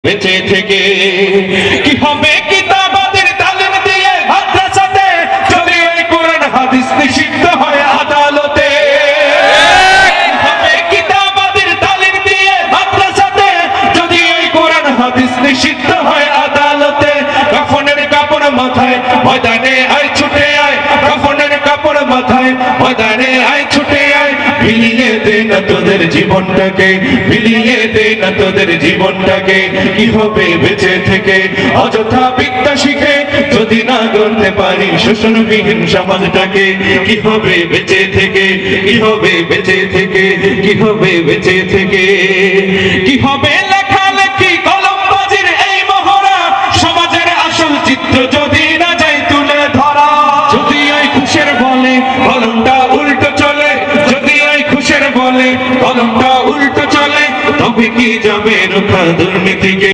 বেঁচে থেকে কি হবে কিতাবাদের তালিম দিয়ে মাদ্রাসাতে যদি এই কোরআন হাদিস নিষিদ্ধ হয় আদালতে হবে কিতাবাদের তালিম দিয়ে মাদ্রাসাতে যদি এই কোরআন হাদিস নিষিদ্ধ হয় আদালতে কাফনের কাপড় মাথায় ময়দানে আয় ছুটে আয় কাফনের কাপড় মাথায় ময়দানে আয় ছুটে আয় বিলিয়ে দে না তোদের জীবনটাকে বিলিয়ে দে না তোদের জীবনটাকে কি হবে বেঁচে থেকে অযথা বিদ্যা শিখে যদি না গড়তে পারি শোষণবিহীন সমাজটাকে কি হবে বেঁচে থেকে কি হবে বেঁচে থেকে কি হবে বেঁচে থেকে কি হবে লেখালেখি কলমবাজির এই মহড়া সমাজের আসল চিত্র যদি না যায় তুলে ধরা যদি এই খুশের বলে কলমটা উল্টো চলে যদি এই খুশের বলে কলমটা উল্টো চলে তবে কি যাবে রোখা দুর্নীতিকে।